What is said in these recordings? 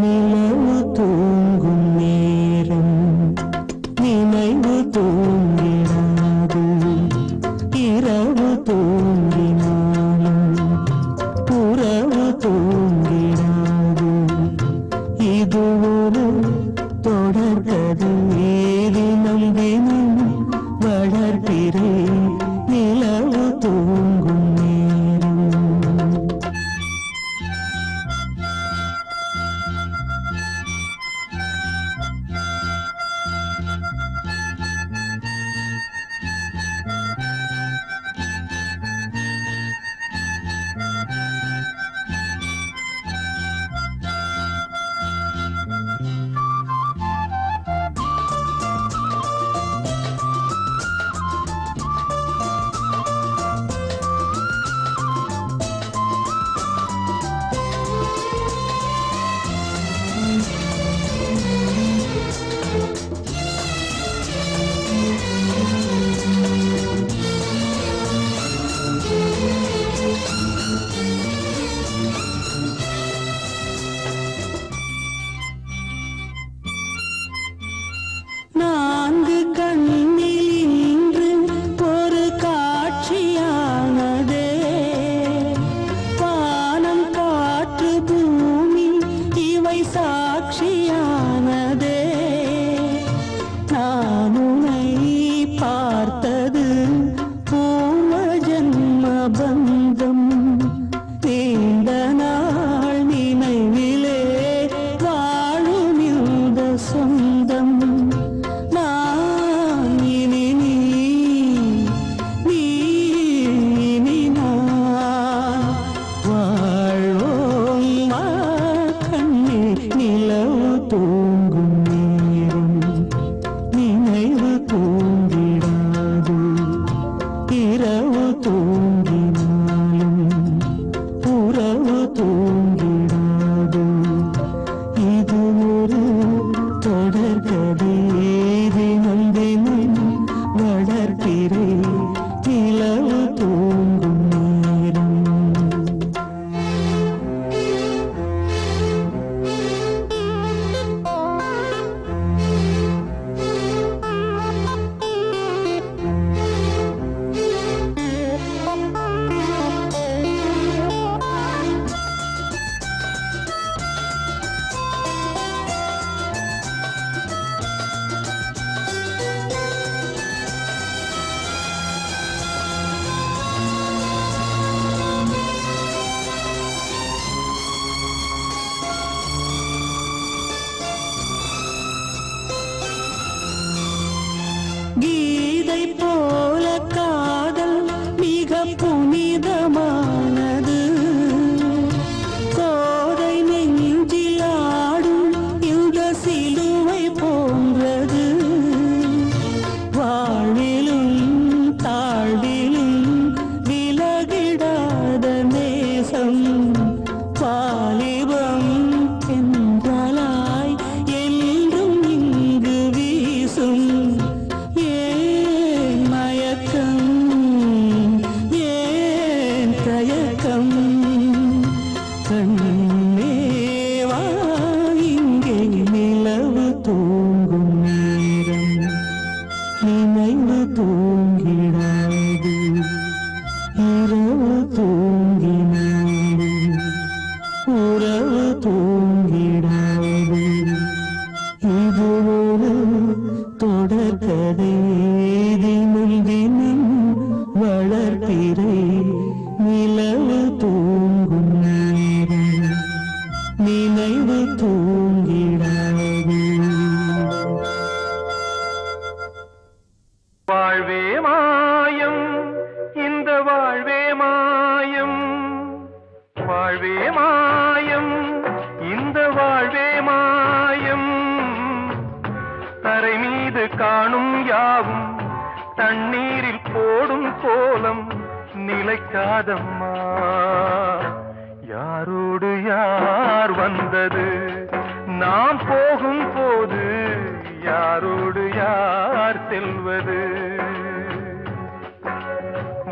நிலவு தூங்கும் நேரம் நினைவு தூங்கிடாது இரவு தூங்கினாலும் உறவு தூங்கிடாது இது ஒரு தொடர்கதை தினம் தினம் வளர்கிறேன் நிலவு தூங்கும் நேரம் நான்கு கண்ணில் இன்று ஒரு காட்சியானதே வானம் காற்று பூமி இவை சாட்சியானதே நான் உன்னை பார்த்தது பூர்வ ஜன்ம பந்தம் நீண்ட நாள் நினைவிலே வாழும் இந்த சொந்தம் நான் இனி நீ இனி நான் வாழ்வோம் வா கண்ணே நிலவு தூங்கும் நேரம் நினைவு தூங்கிடாது இரவு தூங்கினாலும் உறவு தூங்கிடாது இது ஒரு தொடர்கதை தினம் தினம் வளர்க்கிறேன் நிலவு தூங்கும் நேரம் கீதை போல காதல் மிக புனிதமானது கோதை நெஞ்சில் ஆடும் இந்த சிலுவை போன்றது வாழ்விலும் தாழ்விலும் விலகிடாத நேசம் வாலிபம் என்றாலாய் என்றும் இங்கு வீசும் ஏன் மயக்கம் ஏன் தயக்கம் கண்ணே வா இங்கே நிலவு தூங்கும் நேரம் நினைவு தூங்கிடாது இரவு தூங்கினாலும் உறவு தூங்கிடாது இது ஒரு தொடர்கதை தினம் தினம் வளர்க்கிறேன் நிலவு தூங்கும் நேரம் நினைவு தூங்கிடாது வாழ்வே மாயம் இந்த வாழ்வே மாயம் வாழ்வே மாயம் இந்த வாழ்வே மாயம் தரை மீது காணும் யாவும் தண்ணீரில் போடும் கோலம் நிலைக்காதம்மா யாரோடு யார் வந்தது நாம் போகும் போது யாரோடு யார் செல்வது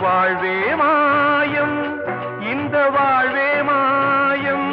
வாழ்வே மாயம் இந்த வாழ்வே மாயம்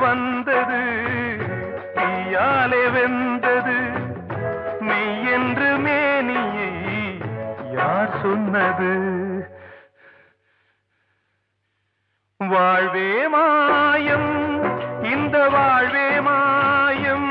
வந்தது தீயாலே வெந்தது மெய் என்று மேனியை யார் சொன்னது வாழ்வே மாயம் இந்த வாழ்வே மாயம்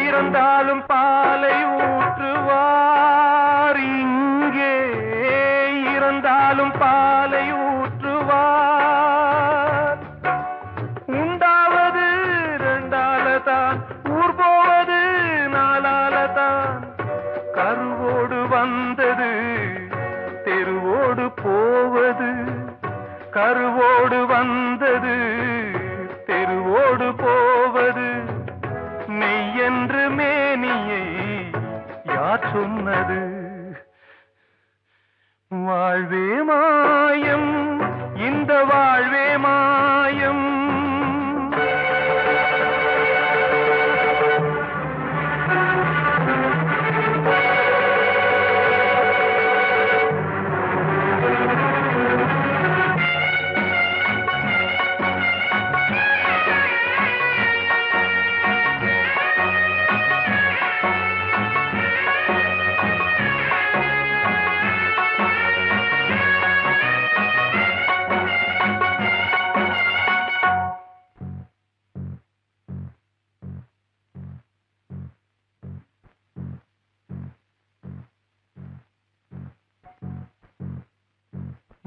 இறந்தாலும் பாலை ஊற்றுவார் இங்கே இறந்தாலும் பாலை ஊற்றுவார் உண்டாவது ரெண்டாலதான் ஊர் போவது நாளாலதான் கருவோடு வந்தது தெருவோடு போவது கருவோடு வந்தது தெருவோடு போவது மெய் என்று மேனியை யார் சொன்னது வாழ்வே மாயம் இந்த வாழ்வே மாயம்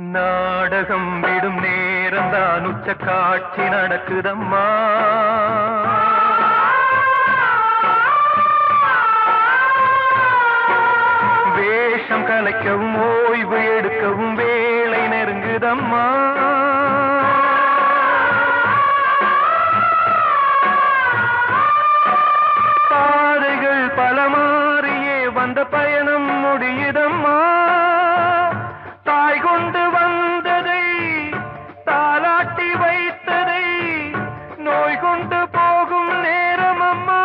நாடகம் விடும் நேரம் தான் உச்ச காட்சி நடக்குதம்மா வேஷம் கலைக்கவும் ஓய்வு எடுக்கவும் வேளை நெருங்குதம்மா பாதைகள் பல மாறியே வந்த பயணம் முடியுதம்மா தாய் கொண்டு வந்ததை தாலாட்டி வைத்ததை நோய் கொண்டு போகும் நேரம் அம்மா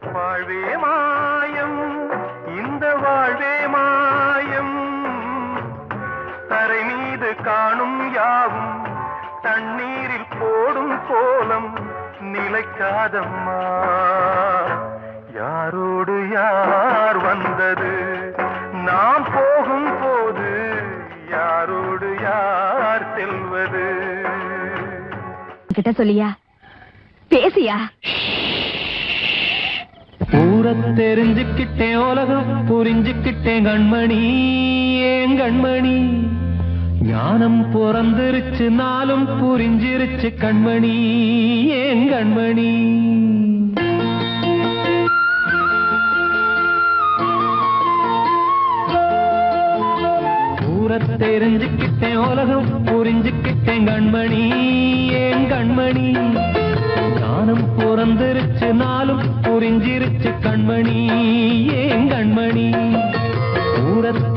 வாழ்வே மாயம் இந்த வாழ்வே மாயம் தரை மீது காணும் யாவும் தண்ணீரில் போடும் கோலம் நிலைக்காதம்மா யாரோடு யார் வந்தது நாம் போகும் போது யாரோடு யார் செல்வது கிட்ட சொல்லியா பேசியா ஊரை தெரிஞ்சுக்கிட்டேன் உலகம் புரிஞ்சுக்கிட்டேன் கண்மணி ஏன் கண்மணி ஞானம் பிறந்திருச்சு நாளும் புரிஞ்சிருச்சு கண்மணி ஏன் கண்மணி தெரிஞ்சுக்கிட்டேன் உலகம் புரிஞ்சுக்கிட்டேன் கண்மணி ஏன் கண்மணி ஞானம் பிறந்திருச்சு நாளும் புரிஞ்சிருச்சு கண்மணி ஏன் கண்மணி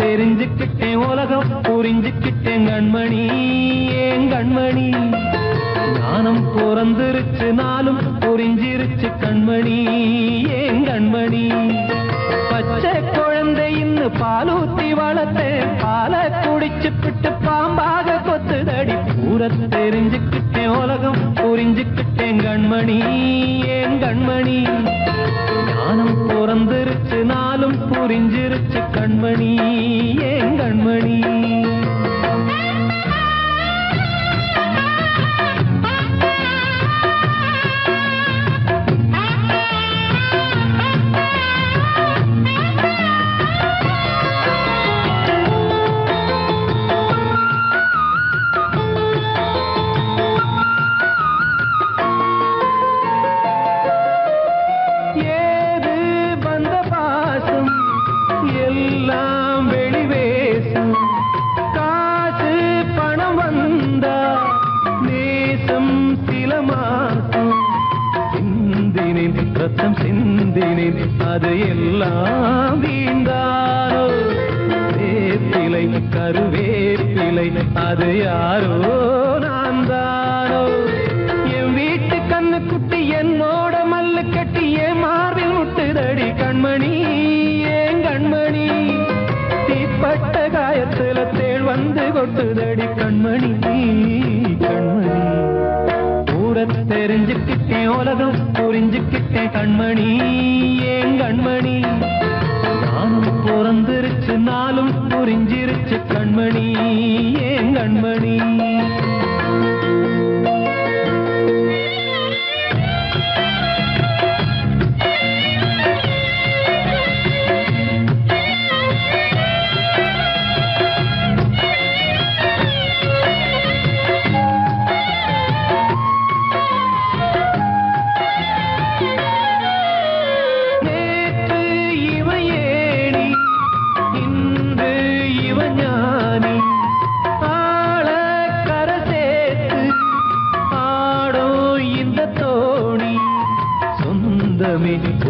தெரிஞ்சுக்கிட்டேன் உலகம் புரிஞ்சுக்கிட்டேன் கண்மணி ஏன் கண்மணி ஞானம் பிறந்திருச்சு நாளும் புரிஞ்சிருச்சு கண்மணி ஏன் கண்மணி பச்சை குழந்தை இன்னும் பாலூத்தி வளர்த்தேன் பாலை குடிச்சு பிட்டு பாம்பாக கொத்துதடி தெரிஞ்சுக்கிட்டேன் உலகம் புரிஞ்சுக்கிட்டேன் கண்மணி ஏன் கண்மணி ஞானம் பிறந்திருச்சு நாளும் புரிஞ்சிருச்சு கண்மணி ஏன் கண்மணி ரத்தம் சிந்தினேன் அது எல்லாம் வீண்டாரோ வேப்பிலை கருவேப்பிலை அது யாரோ நான் தானோ என் வீட்டு கண்ணு குட்டி என்னோட மல்லு கட்டி என் மார்பில் முட்டுதடி கண்மணி ஏன் கண்மணி தீப்பட்ட காயத்துல தேள் வந்து கொட்டுதடி கண்மணி கண்மணி தெரிஞ்சுக்கிட்டேன் உலகம் புரிஞ்சுக்கிட்டேன் கண்மணி ஏன் கண்மணி ஞானம் பிறந்திருச்சு நாளும் புரிஞ்சிருச்சு கண்மணி ஏன் கண்மணி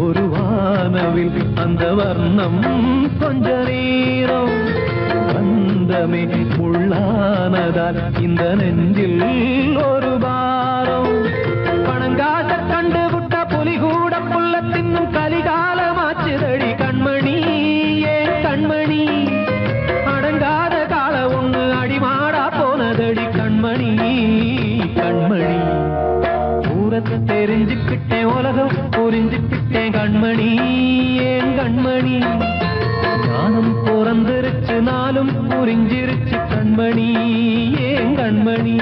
ஒரு வானவில் அந்த வர்ணம் கொஞ்ச நேரம் வந்தமே உள்ளானதால் இந்த நெஞ்சில் ஒரு பாரம் பணங்காச கண்டு விட்ட புலி கூட புல்ல தின்னும் கலிகாலமாச்சுதடி கண்மணி ஏன் கண்மணி அடங்காத கால ஒண்ணு அடிமாடா போனதடி கண்மணி கண்மணி தெரிஞ்சுக்கிட்டேன் உலகம் புரிஞ்சுக்கிட்டேன் கண்மணி ஏன் கண்மணி ஞானம் பிறந்திருச்சு நாளும் புரிஞ்சிருச்சு கண்மணி ஏன் கண்மணி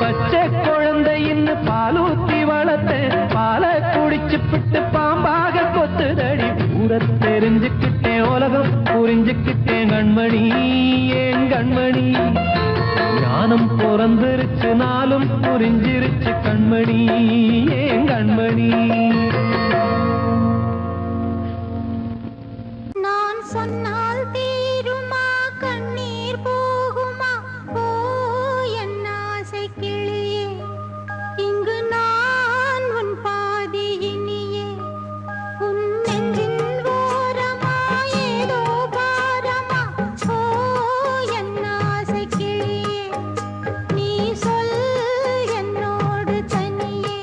பச்சை குழந்தை இன்னும் பாலூத்தி வளர்த்தேன் பாலை குடிச்சு பிட்டு பாம்பாக கொத்துதடி தெரிஞ்சுக்கிட்டேன் உலகம் புரிஞ்சுக்கிட்டேன் கண்மணி ஏன் கண்மணி ஞானம் பிறந்திருச்சு நாளும் புரிஞ்சிருச்சு கண்மணி ஏன் கண்மணி நான் சொன்னால் தீருமா கண்ணீர் போகுமா ஓ என் ஆசை கிளியே இங்கு நான் உன் பாதி இனியே உன் நெஞ்சின் ஓரமா ஏதோ பாரமா ஓ என் ஆசை கிளியே நீ சொல் என்னோடு தனியே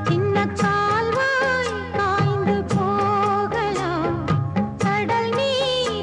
சின்ன கால்வாய் காய்ந்து போகலாம் கடல் நீர்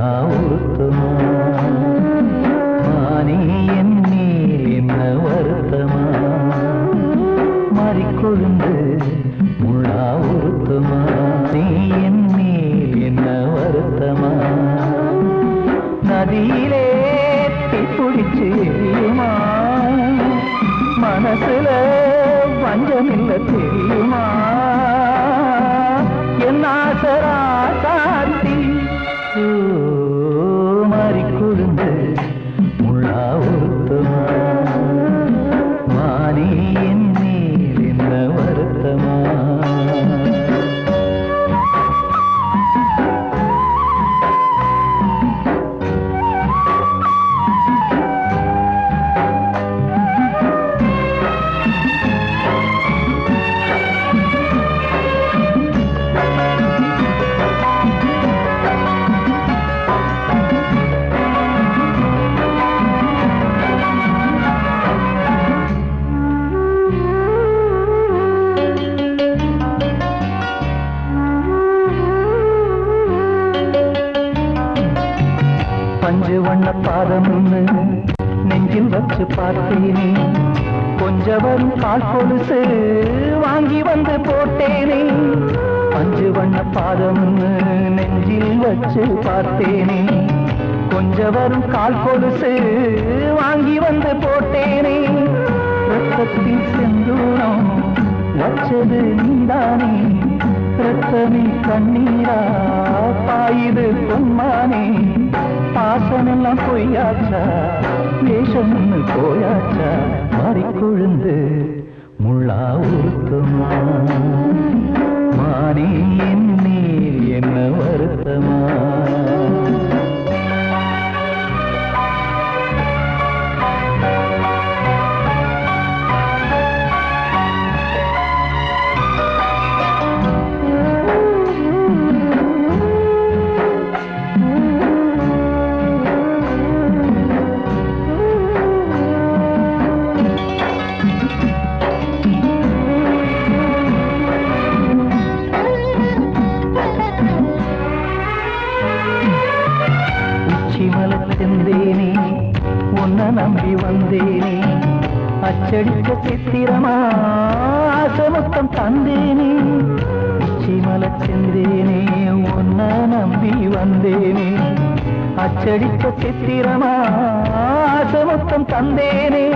முள்ளா உருத்தமா மானே என் மேல் என்ன வருத்தமா மாறிக்கொழுந்து முள்ளா உருத்தமா நீ என் மேல் என்ன வருத்தமா நதியிலே பிடிச்சு எரியுமா மனசுல வஞ்சமில்ல தெரியுமா என் ஆசரா சாத்தி மாறி கொடுந்து முள்ளா உருத்தமா மானே என் மேல் என்ன வருத்தமா பஞ்சு வண்ண பாதம் நெஞ்சில் வச்சு பார்த்தேனே கொஞ்சம் வரும் கால் கொலுசு வாங்கி வந்து போட்டேனே பஞ்சு வண்ண பாதம் நெஞ்சில் வச்சு பார்த்தேனே கொஞ்சம் வரும் கால் கொலுசு வாங்கி வந்து போட்டேனே ரத்தத்தில் செந்தூரம் வச்சது நீதானே ரத்தமே கண்ணீரா பாயுது பொம்மானே பாசமெல்லாம் பொய்யாச்சா வேஷம்னு போயாச்சா மாறிக்கொழுந்து முள்ளா உருத்தமா மானே என் மேல் என்ன வருத்தமா செந்தேனே உன்னை நம்பி வந்தேனே அச்சடிக்க சித்திரமா ஆசமுத்தம் தந்தேனே உச்சிமல செந்தேனே உன்னை நம்பி வந்தேனே அச்சடிக்க சித்திரமா ஆசமுத்தம் தந்தேனே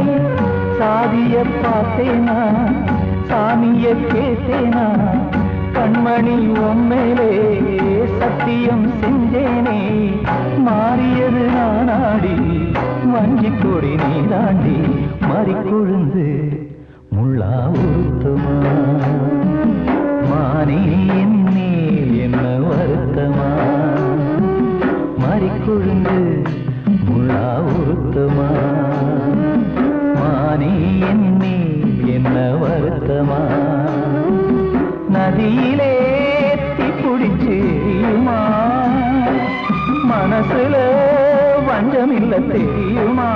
சாதிய பார்த்தேனா சாமிய கேட்டேனா கண்மணி உம்மேலே சத்தியம் செஞ்சேனே மாறியது நானாடி வஞ்சி கொடி நீதாண்டி மாறிக்கொழுந்து முள்ளா உருத்தமா மானே என் மேல் என்ன வருத்தமா மாறிக்கொழுந்து முள்ளா உருத்தமா மானே என் மேல் என்ன வருத்தமா நதியிலே பிடிச்சு எரியுமா மனசுல வஞ்சமில்ல தெரியுமா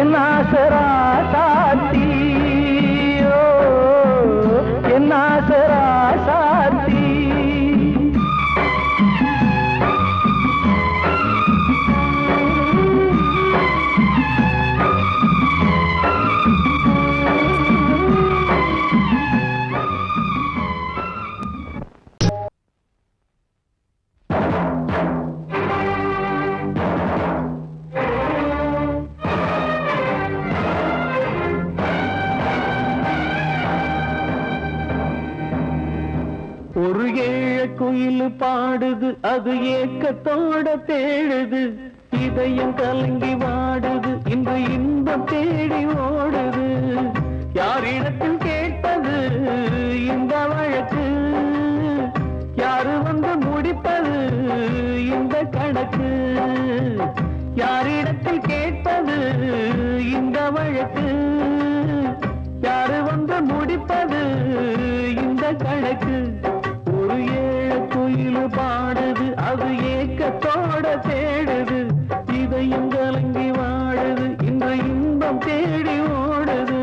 என் ஆசரா சாத்தி என் ஆசரா சாத்தி ஒரு ஏழ குயில் பாடுது அது ஏக்கத்தோட தேடுது இதயம் கலங்கி வாடுது இந்த இன்பம் தேடி ஓடுது யாரிடத்தில் கேட்டது இந்த வழக்கு யாரு வந்து முடிப்பது இந்த கணக்கு யாரிடத்தில் கேட்டது இந்த வழக்கு யாரு வந்து முடிப்பது இந்த கணக்கு ஒரு ஏழ குயில் பாடுது அது ஏக்கத்தோட தேடுது இதயம் கலங்கி வாடுது இந்த இன்பம் தேடி ஓடுது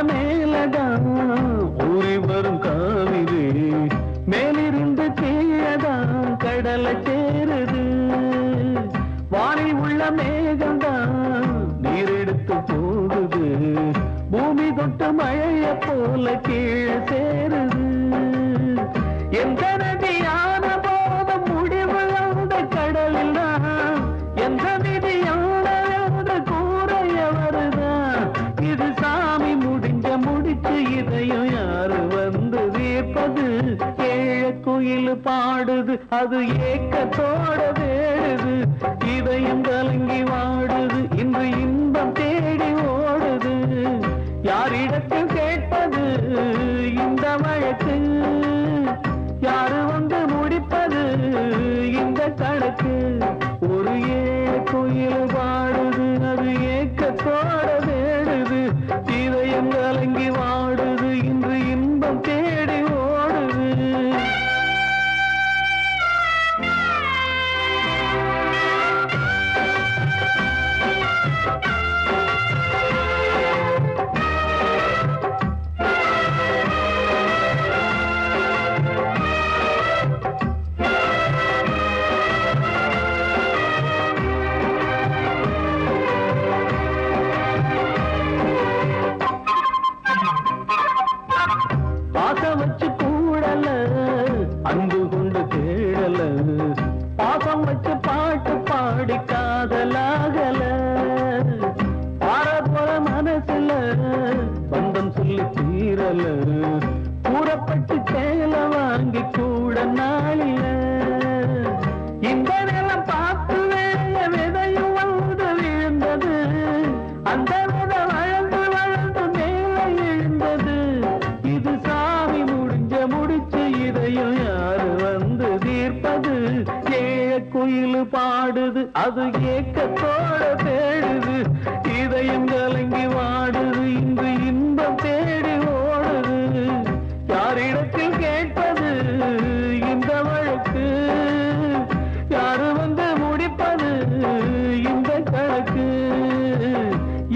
மேலதான் ஊறி வரும் காவிரி மேலிருந்து கீழதான் கடலை சேருது வானில் உள்ள மேகம்தான் நீர் எடுத்து போகுது பூமி தொட்டு மழைய போல கீழே சேருது எந்த நதியான போதும் முடிவு அந்த கடலில் தான் எந்த விதியான கூறைய வருதான் இது சாமி முடிச்சு இதையும் யாரு வந்து தீர்ப்பது ஏழ குயில் பாடுது அது ஏக்கத்தோட வேடுது இதயம் கலங்கி வாடுது இன்று இன்பம் தேடி ஓடுது யாரிடத்தில் கேட்பது இந்த வழக்கு யாரு வந்து முடிப்பது இந்த கணக்கு ஒரு ஏழ குயில் பாடுது அது ஏக்கத்தோட வேடுது இதயம் கலங்கி வாடுது இன்று இன்பம் தேடி ஓடுது பாசம் வச்சு கூடல அன்பு கொண்டு தேடல பாசம் வச்சு பாட்டு பாடி காதலாகல பாரபோல மனசுல பந்தம் சொல்லி தீரல கூறப்பட்டு சேல வாங்கி கூட நாளில இந்த நிலம் பார்த்து வேலைய விதையும் வந்து விழுந்தது அந்த விதை வளர்ந்து வளர்ந்து மேலே எழுந்தது இது சாமி முடிச்சு இதையும் யாரு வந்து தீர்ப்பது ஏழ குயில் பாடுது அது ஏக்கத்தோட தேடுது இதயம் கலங்கி வாடுது இன்று இன்பம் தேடி ஓடுது யாரிடத்தில் கேட்பது இந்த வழக்கு யாரு வந்து முடிப்பது இந்த கணக்கு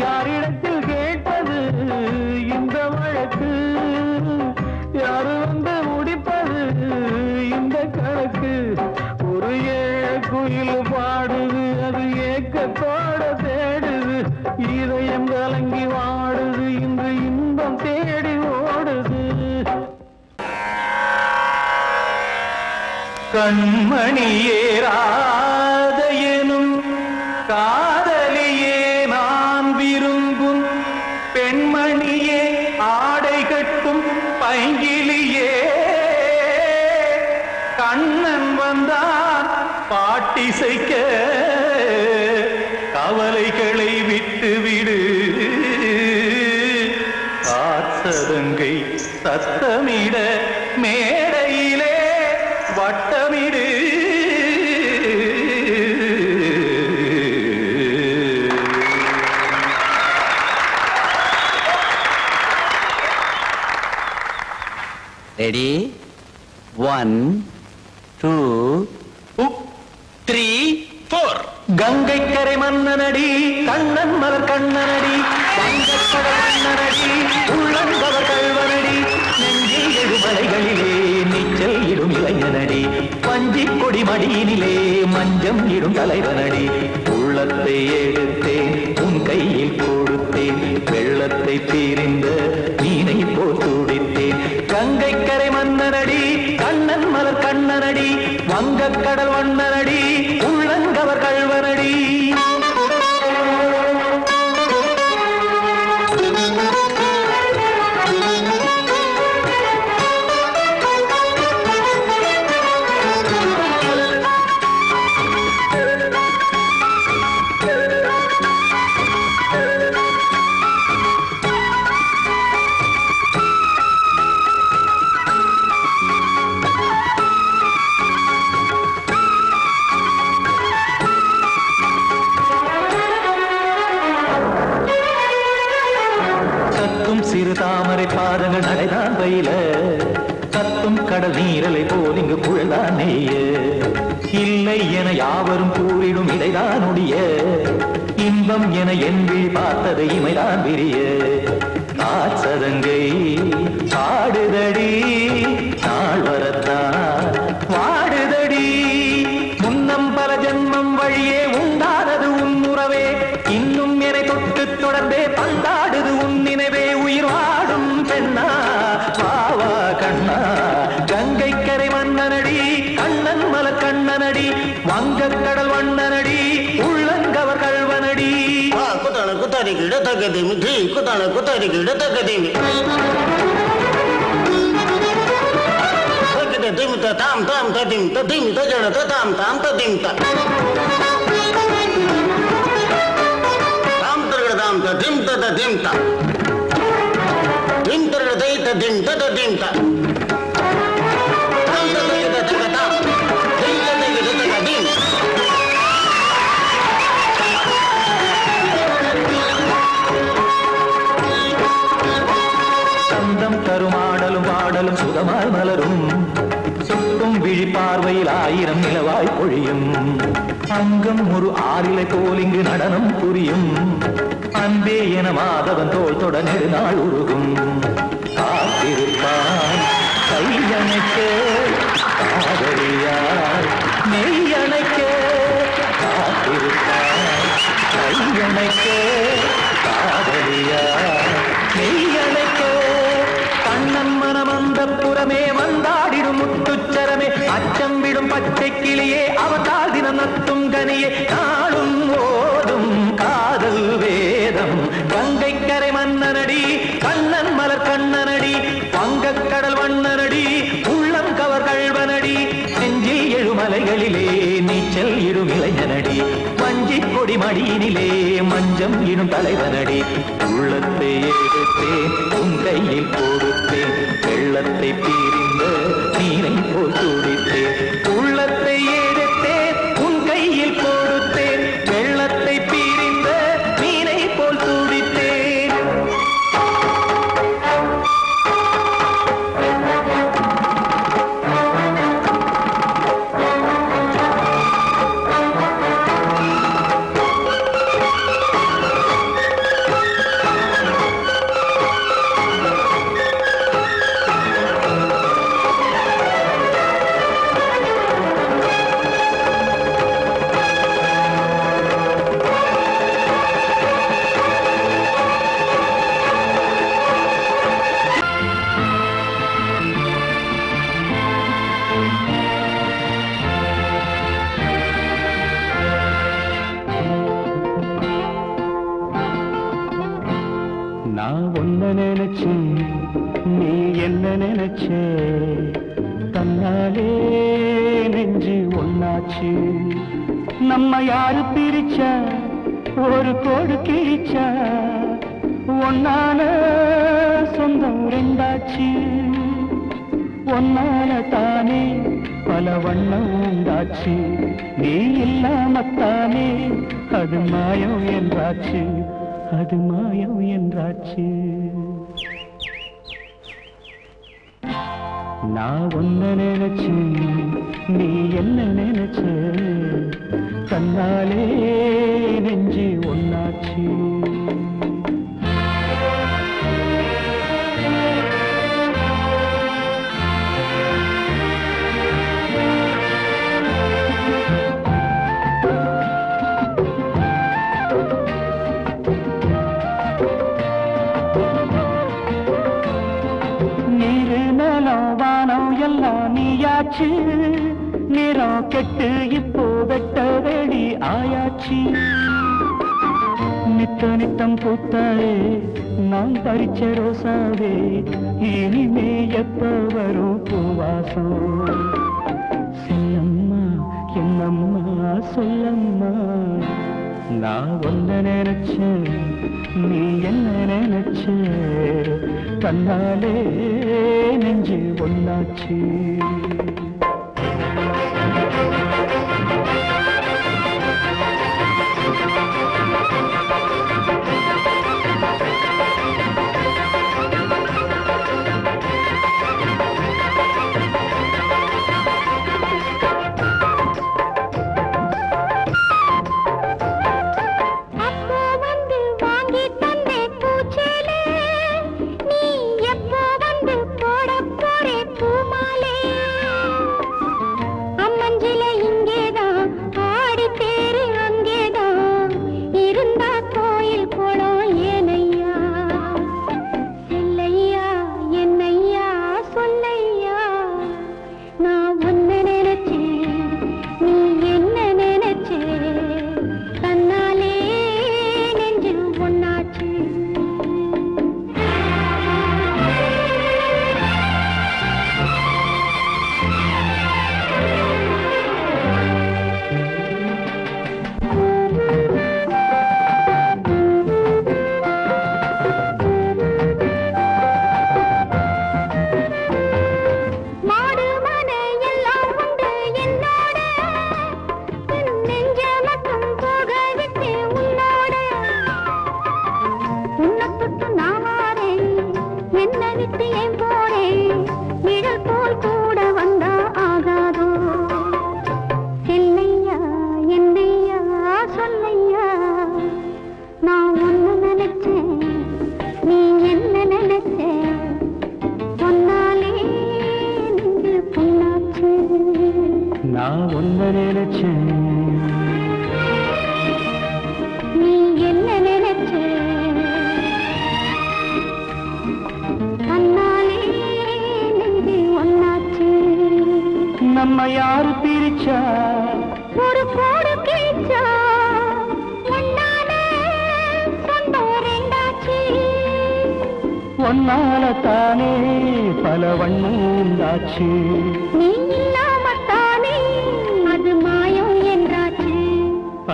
யாரிடத்தில் கேட்பது இந்த வழக்கு யாரு வந்து முடிப்பது இந்த கணக்கு ஒரு ஏழ குயில் பாடுது அது ஏக்கத்தோட தேடுது இதயம் கலங்கி வாடுது இன்று இன்பம் தேடி ஓடுது கண்மணியே ராத எனும் காதலியே நான் விரும்பும் பெண்மணியே ஆடை கட்டும் பைங்கிலியே கண்ணன் வந்தான் பாட்டிசைக்க கவலைகளை விட்டுவிடு காசதங்கை சத்தமிட மேடையிலே வட்டமிடு ரெடி 1 2 3 4 கங்கை கரை மன்னனடி கண்ணன் மலர் கண்ணனடி வங்கக்கடல் மன்னனடி உள்ளங்கவர் கல்வனடி நெஞ்சில் எழுமலைகளிலே நீச்சல் இடும் இளைஞனடி பஞ்சி கொடி மடியினிலே மஞ்சம் இடும் தலைவனடி உள்ளத்தை எடுத்தேன் உன் கையில் கொடுத்தேன் வெள்ளத்தை தீரிந்த மீனை போல் துடித்தேன் கங்கை கரை மன்னனடி கண்ணன் மலர் கண்ணனடி வங்கக்கடல் வண்ணனடி உள்ளங்கவர் கல்வனடி சிறு தாமரை பாதங்கள் நடைதான் பயில கத்தும் கடல் நீரலை போல் இங்கு புழல்தான் நெய்ய இல்லை என யாவரும் கூறிடும் இடைதான் உடைய இன்பம் என என் விழி பார்த்தது இமைதான் விரிய ஆச்சதங்கை பாடுதடி நாள் வரத்தான் வாடுதடி முன்னம் பல ஜென்மம் வழியே உண்டானது உன் உறவே இன்னும் என்னை தொட்டு தொடர்ந்தே பந்தாடுது உன் நினைவே உயிர் வாடும் பெண்ணா வாவா கண்ணா கங்கை கரை மன்னனடி கண்ணன் மலர் கண்ணனடி வங்கக் கடல் வண்ணனடி உள்ளங்கவர் கல்வனடி குத்தான குத்தாரி கிட தகதிமி தி குத்தான குத்தாரி கிட தகதிமி தகத திமித தாம் தாம் ததிம் ததிம் தஜட தாம் தாம் ததிம் த தாம் தரகட தாம் ததிம் ததிம் த திம் தரகட தை ததிம் ததிம் த தாம் தரகட தகதாம் திம் தரகட தகதிம் தருமாடலும் பாடலும் சுகமாய் மலரும் சுற்றும் விழி பார்வையில் ஆயிரம் நிலவாய் பொழியும் அங்கம் ஒரு ஆறிலை போல் இங்கு நடனம் புரியும் அன்பே என மாதவன் தோல் தொட நெடுநாள் உருகும் காத்திருப்பான் கையணைக்க காதலியார் மெய்யணைக்க காத்திருப்பான் கையணைக்க காதலியார் மெய்யணைக்க கண்ணன் மனம் அந்த புறமே வந்தாடிடும் முத்துச்சரமே அச்சம் விடும் பச்சை கிளியே அவதால் தினம் நத்தும் கனியே நாளும் ஓடும் காதல் வேதம் கங்கை கரை மன்னனடி கண்ணன் மலர் கண்ணனடி வங்கக் கடல் வண்ணனடி உள்ளம் கவர் கல்வனடி நெஞ்சில் எழுமலைகளிலே நீச்சல் இடும் இளைஞனடி வஞ்சிக் கொடி மடியினிலே மஞ்சம் இடும் தலைவனடி உள்ளத்தை எடுத்தேன் உன் கையில் கொடுத்தேன் வெள்ளத்தை பிரிந்த நீரை போல் துடித்தேன் உள்ளத்தை எடுத்தேன் உன் கையில் கொடுத்தேன் வெள்ளத்தை பிரிந்த நீரை போல் துடித்தேன் நான் ஒன்ன நினைச்சு நீ என்ன நினைச்சே தன்னாலே நெஞ்சு ஒன்னாச்சு நம்ம யாரு பிரிச்சா ஒரு கோடு கிழிச்சா ஒன்னான சொந்தம் ரெண்டாச்சு ஒன்னால தானே பல வண்ணம் உண்டாச்சு நீ இல்லாமத்தானே அது மாயம் என்றாச்சு அது மாயம் என்றாச்சு நான் ஒன்ன நினைச்சு நீ என்ன நினைச்ச தன்னாலே நெஞ்சு ஒன்னாச்சு நீயாச்சு நிறம் கெட்டு இப்போ வெட்ட வெடி ஆயாச்சு நித்த நித்தம் பூத்தாயே நான் பறிச்ச ரோசாவே இனிமே எப்ப வரும் பூவாசம் சொல்லம்மா என்னம்மா சொல்லம்மா நான் ஒன்ன நினைச்சேன் நீ என்ன நினைச்ச கண்ணாலே நெஞ்சு ஒன்னாச்சு பொன்னாலத்தானே பல வண்ணம் உண்டாச்சு. நீ இல்லாமத்தானே அது மாயம் என்றாச்சு.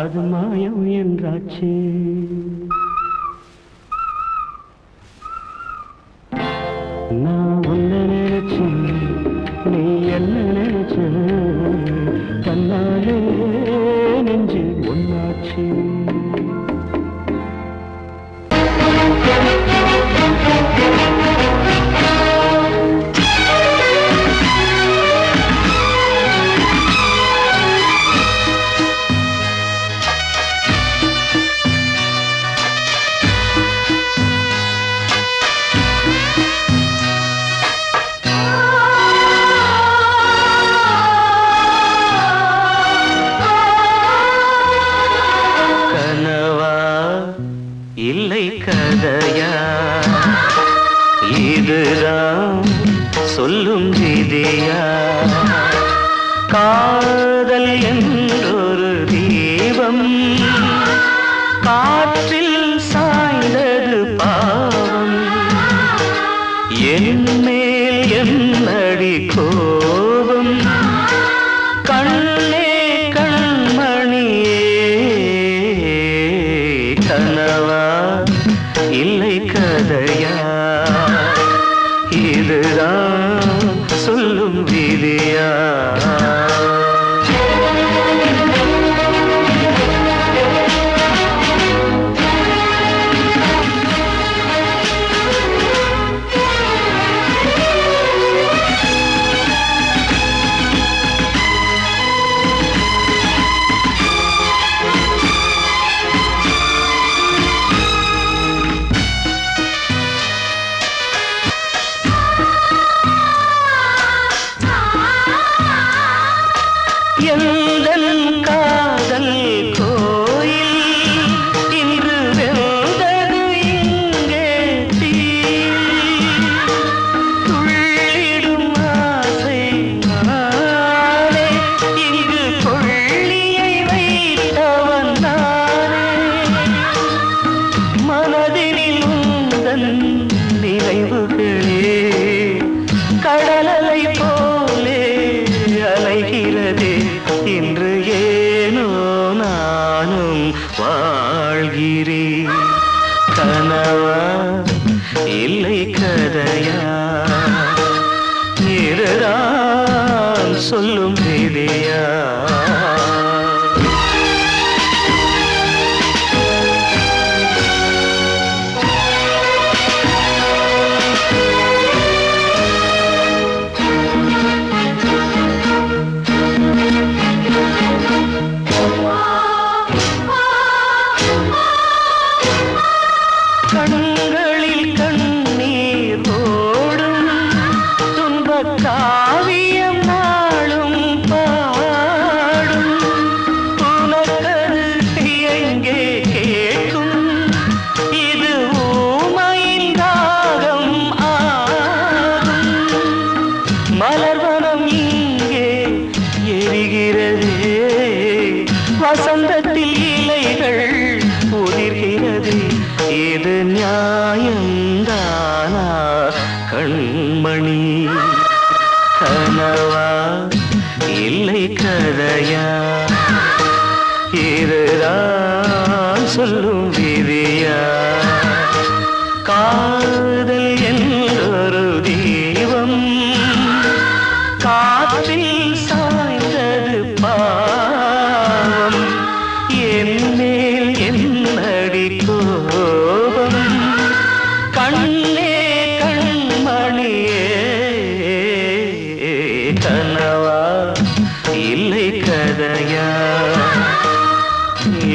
அது மாயம் என்றாச்சு. நான் உன்னை நினைச்சு நீ என்ன நினைச்ச கண்ணாலே நெஞ்சு ஒன்னாச்சு. இல்லை கதையா இதுதான் சொல்லும் விதியா? காதல் என்றொரு தீபம் காற்றில் சாய்ந்தது பாவம். என் மேல் என்னடி கோபம்? கண்ணே கண்மணியே கனவா இல்லை கதையா? இதுதான் சொல்லும் விதியா? எந்தன் காதல் கோயில் இன்று வெந்தது இங்கே தீ. துள்ளிடும் ஆசை நானே இங்கு கொள்ளியை வைத்தவன் நானே. மனதினில் உந்தன் நினைவுகளே கடலலை போலே அலைகிறதே. இன்று ஏனோ நானும் வாழ்கிறேன். கனவா இல்லை கதையா? இதுதான் சொல்லும் விதியா? கண்களில் கண்ணீர் ஓடும் துன்பக் காவியம் நாளும் பாடும். உனக்கது எங்கே கேட்கும்? இது ஊமையின் ராகம் ஆகும். மலர்வனம் இங்கே எரிகிறதே. வசந்தத்தில் இலைகள் உதிர்கிறது. இது நியாயந்தானா கண்மணி? கனவா இல்லை கதையா? இதுதான் சொல்லும் விதியா? காதல் என்றொரு தீபம் காற்றில் சாய்ந்தது பாவம். என் மேல் என்னடி கோபம்? கண்ணே கண்மணியே கனவா இல்லை கதையா?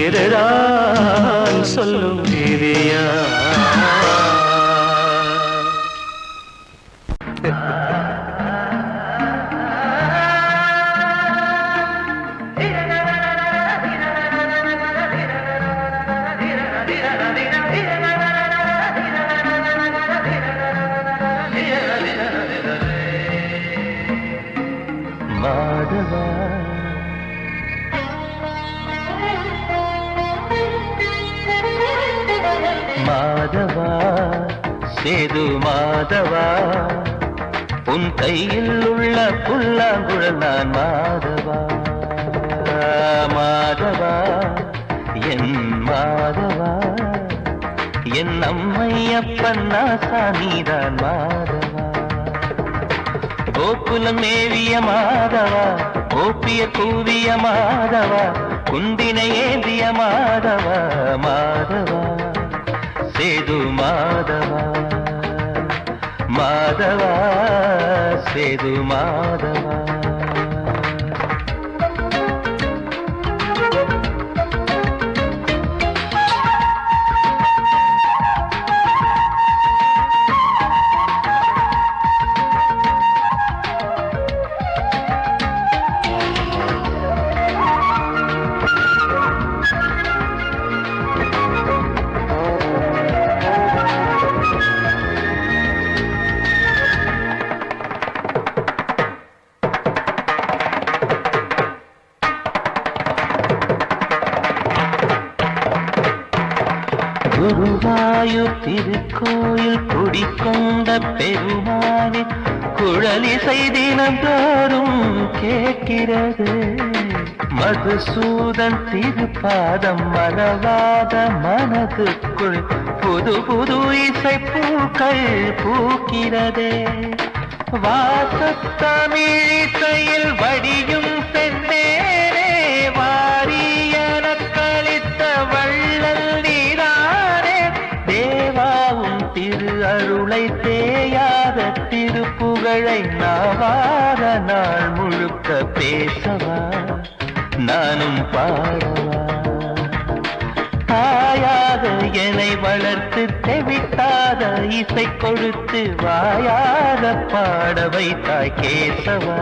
இதுதான் சொல்லும் விதியா? மாதவா மாதவா சேது மாதவா உன் கையில் உள்ள புல்லாங்குழல் நான் மாதவா மாதவா என் மாதவா என் அம்மையப்பன் நாசானிதான் மாதவா கோகுலம் மேவிய மாதவா கோப்பிய கூவிய மாதவா குந்தினை ஏந்திய மாதவா மாதவா சேது மாதவா மாதவா சேது மாதவா குருவாயூர் திருக்கோயில் குடிக்கொண்ட பெருமானே குழலிசை தினந்தோறும் கேட்கிறது மதுசூதன் திருப்பாதம் மலவாத மனதுக்குள் புது புது இசை பூக்கள் பூக்கிறதே வாசத்தமிழிசையில் வடியும் செந்தேனே வாரியன கழித்த வள்ளல் நீரானே தேவாவும் திரு அருளை தேயாத திருப்புகழை நாவாத நாள் முழுக்க பேசவா நானும் பாடவா தாயாக என்னை வளர்த்து தெவிட்டாத இசை கொடுத்து வாயாக பாட வைத்தாய் கேசவா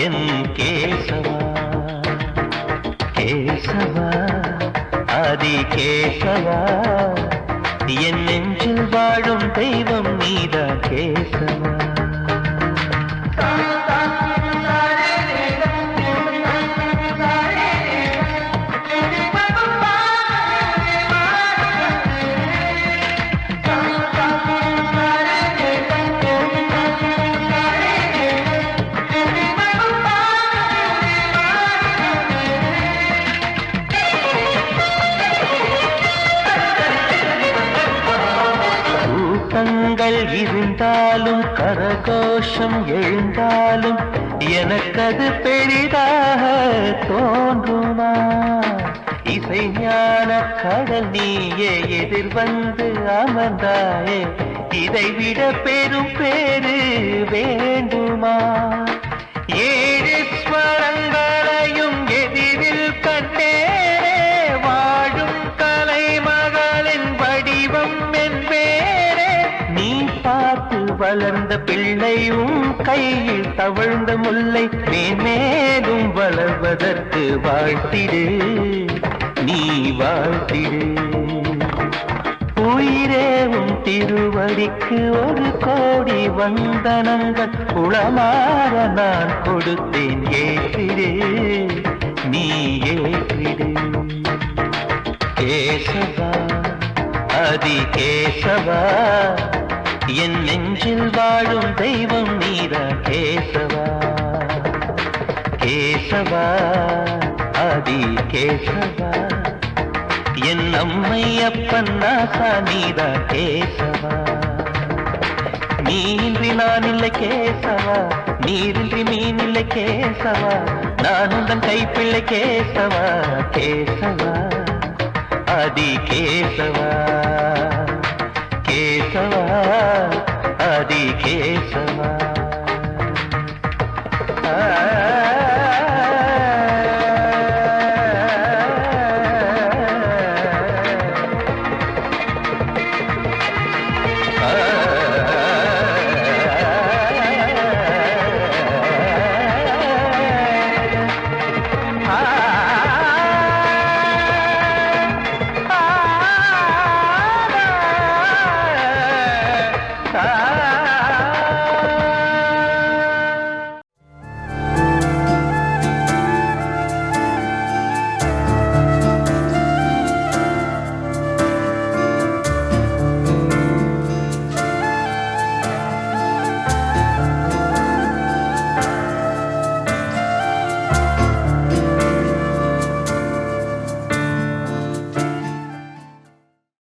என் கேசவா கேசவா ஆதி கேசவா என் நெஞ்சில் வாழும் தெய்வம் நீதான் கேசவா இருந்தாலும் கரகோஷம் எழுந்தாலும் எனக்கது பெரிதாக தோன்றுமா இசை ஞான கடல் நீயே எதிர் வந்து அமர்ந்தாயே இதைவிட பெரும் பேரு வேண்டுமா ஏழு ஸ்வரங்களையும் எதிரில் கண்டேனே வாழும் கலைமகளின் வடிவம் என்பேனே நீ பார்த்து வளர்ந்த பிள்ளையும் கையில் தவழ்ந்த முல்லை மேன்மேலும் வளர்வதற்கு வாழ்த்திடு நீ வாழ்த்திடு உயிரேவும் திருவடிக்கு ஒரு கோடி வந்தனங்கள் உளமாற நான் கொடுத்தேன் ஏற்றிடு நீ ஏற்றிடு கேசவா ஆதி கேசவா என் நெஞ்சில் வாழும் தெய்வம் நீதான் கேசவா கேசவா ஆதி கேசவா என் அம்மை அப்பன் நாசா நீதான் கேசவா நீன்றி நான் இல்லை கேசவா நீரின்றி மீன் இல்லை கேசவா நான் உந்தன் கைப்பிள்ளை கேசவா கேசவா ஆதி கேசவா கேசவா ஆதி கேசவா Ah